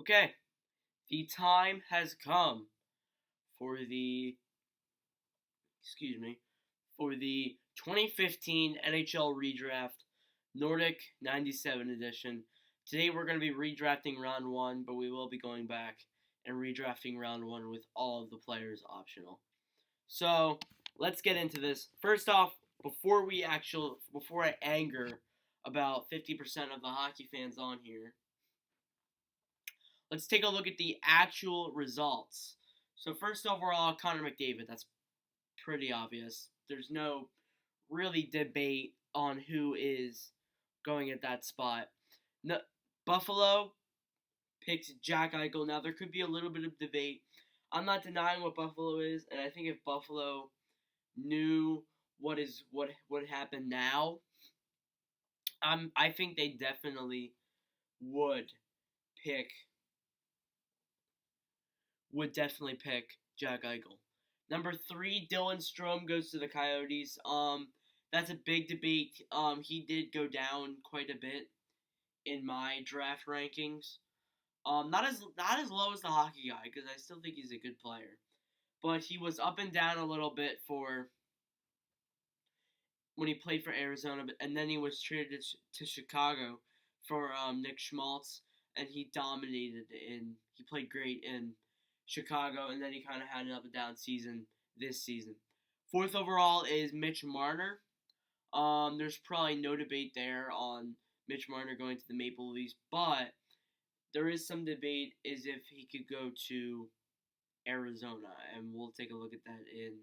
Okay, the time has come for the for the 2015 NHL Redraft Nordic 97 edition. Today we're going to be redrafting round 1, but we will be going back and redrafting round 1 with all of the players optional. So, let's get into this. First off, before I anger about 50% of the hockey fans on here, let's take a look at the actual results. So first overall, Connor McDavid. That's pretty obvious. There's no really debate on who is going at that spot. No, Buffalo picks Jack Eichel. Now there could be a little bit of debate. I'm not denying what Buffalo is, and I think if Buffalo knew what happened now, I think they definitely would pick pick Jack Eichel. Number 3, Dylan Strome goes to the Coyotes. That's a big debate. He did go down quite a bit in my draft rankings. Not as low as the hockey guy because I still think he's a good player, but he was up and down a little bit for when he played for Arizona, and then he was traded to Chicago for Nick Schmaltz, and he dominated he played great in Chicago, and then he kind of had an up and down season this season. 4th overall is Mitch Marner. There's probably no debate there on Mitch Marner going to the Maple Leafs, but there is some debate is if he could go to Arizona, and we'll take a look at that in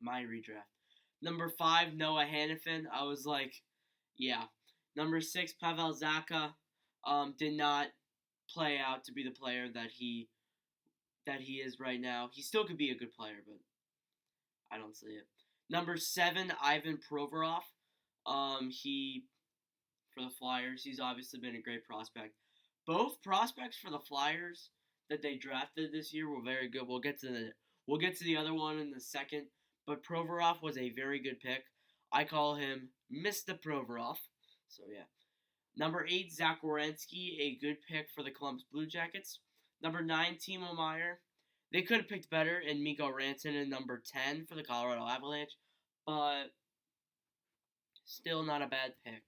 my redraft. Number 5, Noah Hannafin. I was like, yeah. Number 6, Pavel Zacha. Did not play out to be the player that he is right now. He still could be a good player, but I don't see it. Number 7, Ivan Provorov. He for the Flyers. He's obviously been a great prospect. Both prospects for the Flyers that they drafted this year were very good. We'll get to the other one in a second. But Provorov was a very good pick. I call him Mr. Provorov. So yeah. Number 8, Zach Werenski, a good pick for the Columbus Blue Jackets. Number 9, Timo Meier. They could have picked better in Mikko Rantanen, number 10 for the Colorado Avalanche, but still not a bad pick.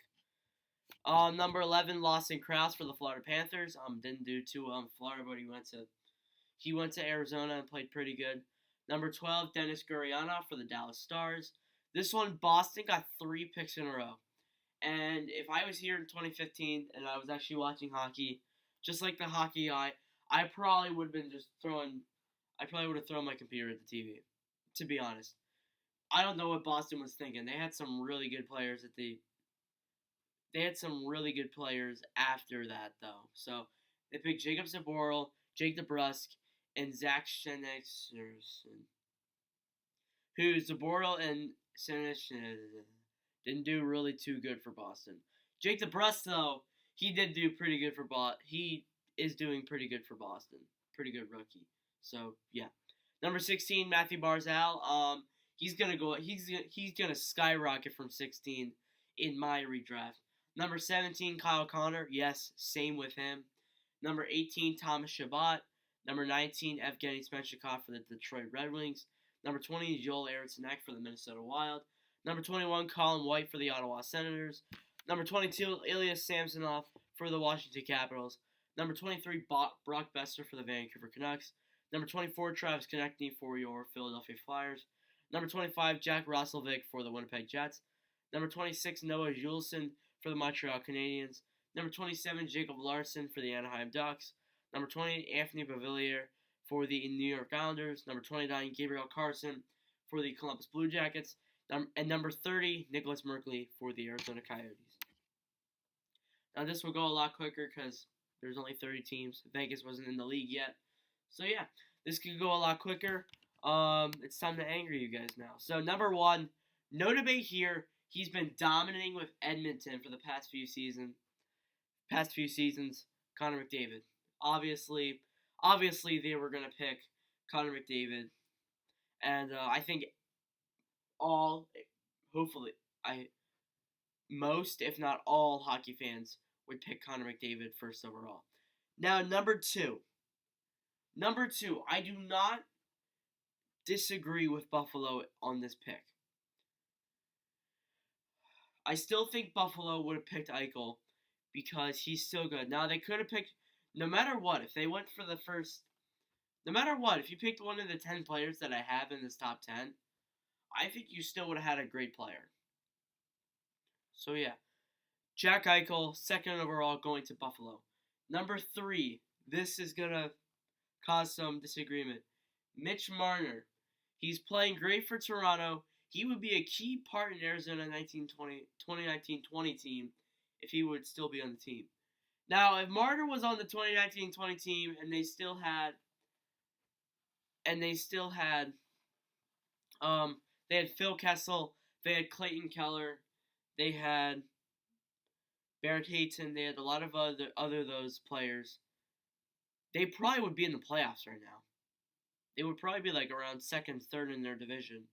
Number 11, Lawson Crouse for the Florida Panthers. Didn't do too well in Florida, but he went to Arizona and played pretty good. Number 12, Dennis Gurianov for the Dallas Stars. This one, Boston got 3 picks in a row. And if I was here in 2015 and I was actually watching hockey, just like the hockey guy, I probably would have thrown my computer at the TV, to be honest. I don't know what Boston was thinking. They had some really good players after that, though. So they picked Jacob Zaboral, Jake DeBrusk, and Zach Seneschnerson. Who Zaboral and Seneschnerson didn't do really too good for Boston. Jake DeBrusk, though, he did do pretty good for Boston. He is doing pretty good for Boston. Pretty good rookie. So yeah. Number 16, Matthew Barzal. He's gonna skyrocket from 16 in my redraft. Number 17, Kyle Connor. Yes, same with him. Number 18, Thomas Chabot. Number 19, Evgeny Svechnikov for the Detroit Red Wings. Number 20, Joel Eriksson-Ek for the Minnesota Wild. Number 21, Colin White for the Ottawa Senators. Number 22, Ilya Samsonov for the Washington Capitals. Number 23, Brock Besser for the Vancouver Canucks. Number 24, Travis Konecny for your Philadelphia Flyers. Number 25, Jack Roslovic for the Winnipeg Jets. Number 26, Noah Juulsen for the Montreal Canadiens. Number 27, Jacob Larson for the Anaheim Ducks. Number 28, Anthony Beauvillier for the New York Islanders. Number 29, Gabriel Carlson for the Columbus Blue Jackets. And number 30, Nicholas Merkley for the Arizona Coyotes. Now this will go a lot quicker because there's only 30 teams. Vegas wasn't in the league yet. So yeah, this could go a lot quicker. It's time to anger you guys now. So number 1, no debate here. He's been dominating with Edmonton for the past few seasons. Connor McDavid. Obviously they were gonna pick Connor McDavid, and I think most, if not all, hockey fans would pick Connor McDavid first overall. Now, number two. Number two, I do not disagree with Buffalo on this pick. I still think Buffalo would have picked Eichel because he's still good. Now, they could have picked, no matter what, if they went for the first, no matter what, if you picked one of the 10 players that I have in this top 10, I think you still would have had a great player. So, yeah. Jack Eichel, second overall, going to Buffalo. Number three, this is going to cause some disagreement. Mitch Marner. He's playing great for Toronto. He would be a key part in Arizona 2019-20 team if he would still be on the team. Now, if Marner was on the 2019-20 team and they still had they had Phil Kessel, they had Clayton Keller, they had Barrett Hayton, they had a lot of other those players. They probably would be in the playoffs right now. They would probably be like around second, third in their division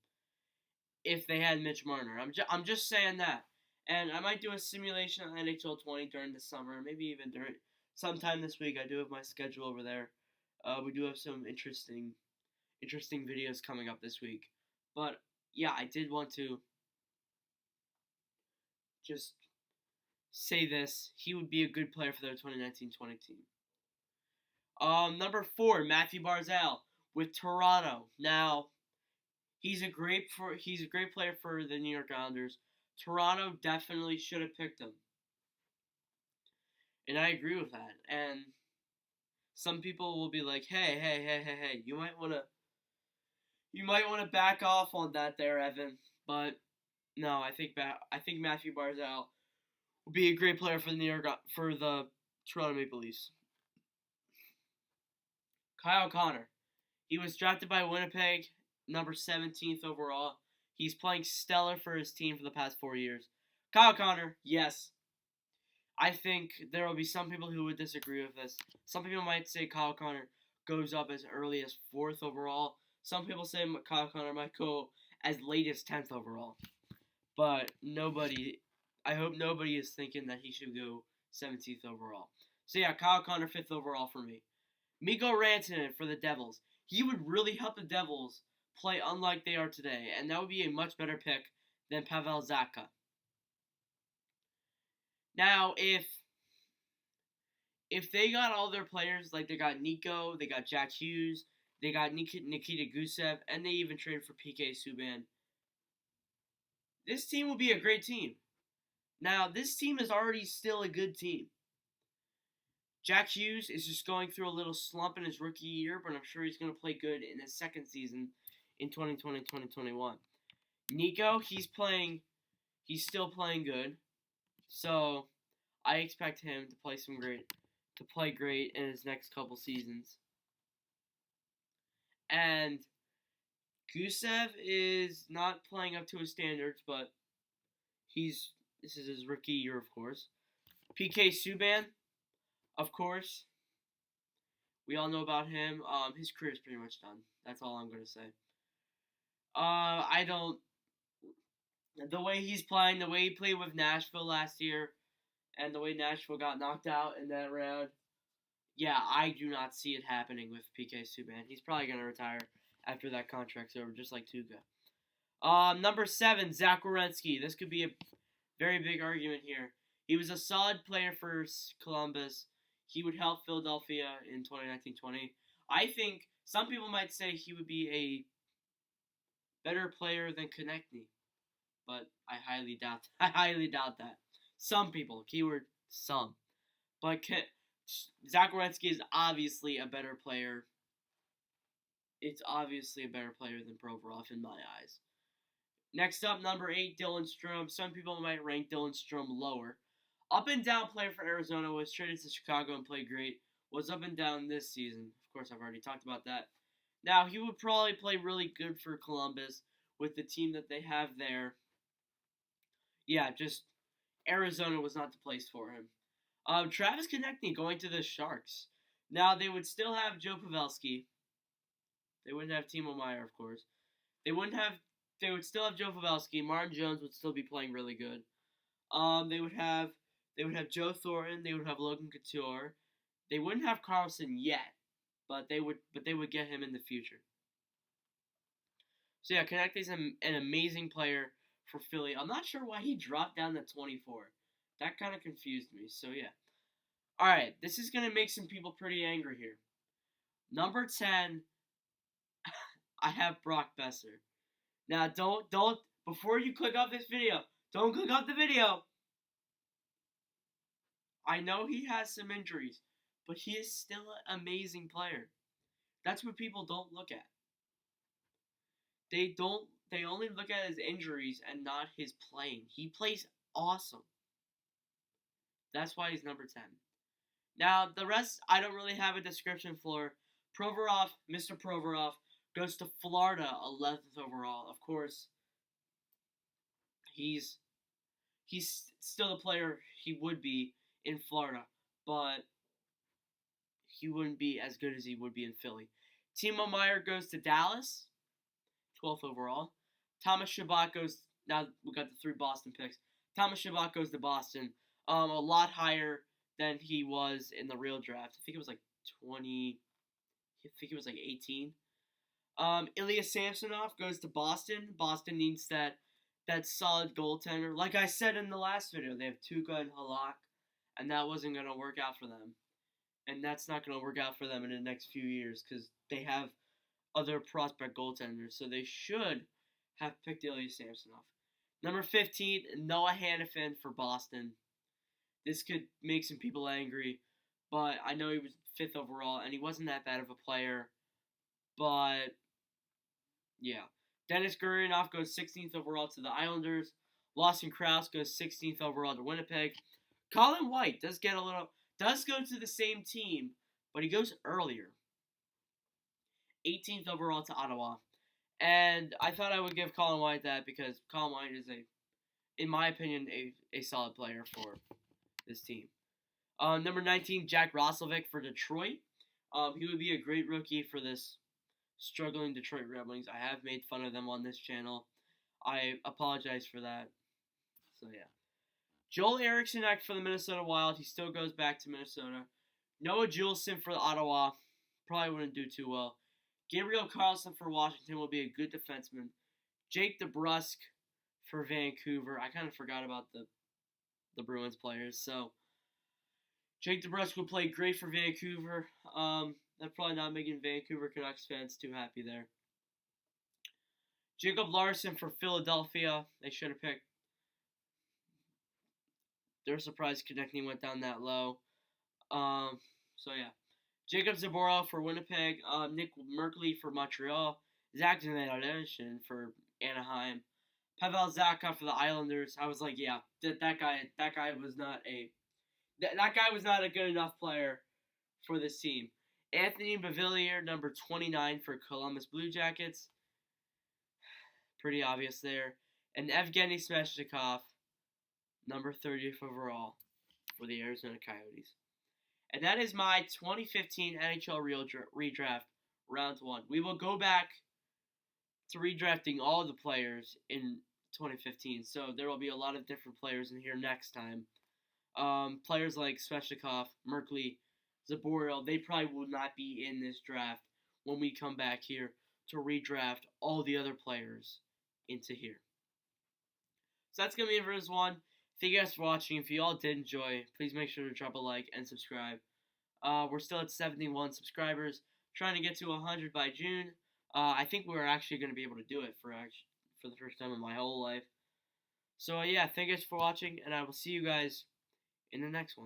if they had Mitch Marner. I'm just saying that. And I might do a simulation on NHL 20 during the summer, maybe even during sometime this week. I do have my schedule over there. We do have some interesting videos coming up this week. But yeah, I did want to just say this. He would be a good player for their 2019-20 team. Number 4, Matthew Barzal with Toronto. Now, he's a great player for the New York Islanders. Toronto definitely should have picked him. And I agree with that. And some people will be like, hey, you might want to back off on that there, Evan. But no, I think Matthew Barzal will be a great player for the Toronto Maple Leafs. Kyle Connor. He was drafted by Winnipeg, number 17th overall. He's playing stellar for his team for the past 4 years. Kyle Connor, yes. I think there will be some people who would disagree with this. Some people might say Kyle Connor goes up as early as 4th overall. Some people say Kyle Connor might go as late as 10th overall. But I hope nobody is thinking that he should go 17th overall. So yeah, Kyle Connor 5th overall for me. Mikko Rantanen for the Devils. He would really help the Devils play unlike they are today, and that would be a much better pick than Pavel Zacha. Now, if they got all their players, like they got Nico, they got Jack Hughes, they got Nikita Gusev, and they even traded for PK Subban, this team will be a great team. Now, this team is already still a good team. Jack Hughes is just going through a little slump in his rookie year, but I'm sure he's going to play good in his second season in 2020-2021. Nico, he's still playing good. So, I expect him to play great in his next couple seasons. And Gusev is not playing up to his standards, but this is his rookie year, of course. PK Subban, of course, we all know about him. His career is pretty much done. That's all I'm going to say. The way he's playing, the way he played with Nashville last year, and the way Nashville got knocked out in that round, yeah, I do not see it happening with PK Subban. He's probably going to retire after that contract's over, just like Tuukka. Number 7, Zach Werenski. This could be a very big argument here. He was a solid player for Columbus. He would help Philadelphia in 2019-20. I think some people might say he would be a better player than Konechny, but I highly doubt that. Some people, keyword some, but Zach Werenski is obviously a better player. It's obviously a better player than Provorov in my eyes. Next up, number 8, Dylan Strome. Some people might rank Dylan Strome lower. Up and down player for Arizona, was traded to Chicago and played great. Was up and down this season. Of course, I've already talked about that. Now, he would probably play really good for Columbus with the team that they have there. Yeah, just Arizona was not the place for him. Travis Konechny going to the Sharks. Now, they would still have Joe Pavelski. They wouldn't have Timo Meier, of course. They would still have Joe Pavelski. Martin Jones would still be playing really good. They would have Joe Thornton. They would have Logan Couture. They wouldn't have Carlson yet, but they would get him in the future. So yeah, Konechny's an amazing player for Philly. I'm not sure why he dropped down to 24. That kind of confused me. So yeah. All right, this is gonna make some people pretty angry here. Number 10, I have Brock Besser. Now don't before you click off this video, don't click off the video. I know he has some injuries, but he is still an amazing player. That's what people don't look at. They only look at his injuries and not his playing. He plays awesome. That's why he's number 10. Now, the rest I don't really have a description for. Provorov, Mr. Provorov, goes to Florida 11th overall. Of course, he's still the player he would be in Florida, but he wouldn't be as good as he would be in Philly. Timo Meier goes to Dallas, 12th overall. Thomas Chabot goes. Now we got the 3 Boston picks. Thomas Chabot goes to Boston. A lot higher than he was in the real draft. I think it was like 20. I think it was like 18. Ilya Samsonov goes to Boston. Boston needs that solid goaltender. Like I said in the last video, they have Tuukka and Halak, and that wasn't going to work out for them. And that's not going to work out for them in the next few years because they have other prospect goaltenders. So they should have picked Ilya Samsonov. Number 15, Noah Hannafin for Boston. This could make some people angry, but I know he was 5th overall, and he wasn't that bad of a player. But, yeah. Dennis Gurianov goes 16th overall to the Islanders. Lawson Krause goes 16th overall to Winnipeg. Colin White does go to the same team, but he goes earlier. 18th overall to Ottawa. And I thought I would give Colin White that because Colin White is in my opinion, a solid player for this team. Number 19, Jack Roslovic for Detroit. He would be a great rookie for this struggling Detroit Red Wings. I have made fun of them on this channel. I apologize for that. So, yeah. Joel Eriksson for the Minnesota Wild. He still goes back to Minnesota. Noah Juleson for Ottawa. Probably wouldn't do too well. Gabriel Carlson for Washington will be a good defenseman. Jake DeBrusk for Vancouver. I kind of forgot about the Bruins players. So, Jake DeBrusk will play great for Vancouver. That's probably not making Vancouver Canucks fans too happy there. Jacob Larson for Philadelphia. They should have picked. They're surprised Konechny went down that low. So, yeah. Jacob Zaboral for Winnipeg. Nick Merkley for Montreal. Zach Demetrian for Anaheim. Pavel Zacha for the Islanders. I was like, yeah, that guy was not a good enough player for this team. Anthony Beauvillier, number 29 for Columbus Blue Jackets. Pretty obvious there. And Evgeny Svechnikov, number 30th overall for the Arizona Coyotes. And that is my 2015 NHL Redraft Round 1. We will go back to redrafting all the players in 2015. So there will be a lot of different players in here next time. Players like Svechnikov, Merkley, Zaboral, they probably will not be in this draft when we come back here to redraft all the other players into here. So that's going to be it for this one. Thank you guys for watching. If you all did enjoy, please make sure to drop a like and subscribe. We're still at 71 subscribers, trying to get to 100 by June. I think we're actually going to be able to do it for the first time in my whole life. So yeah, thank you guys for watching, and I will see you guys in the next one.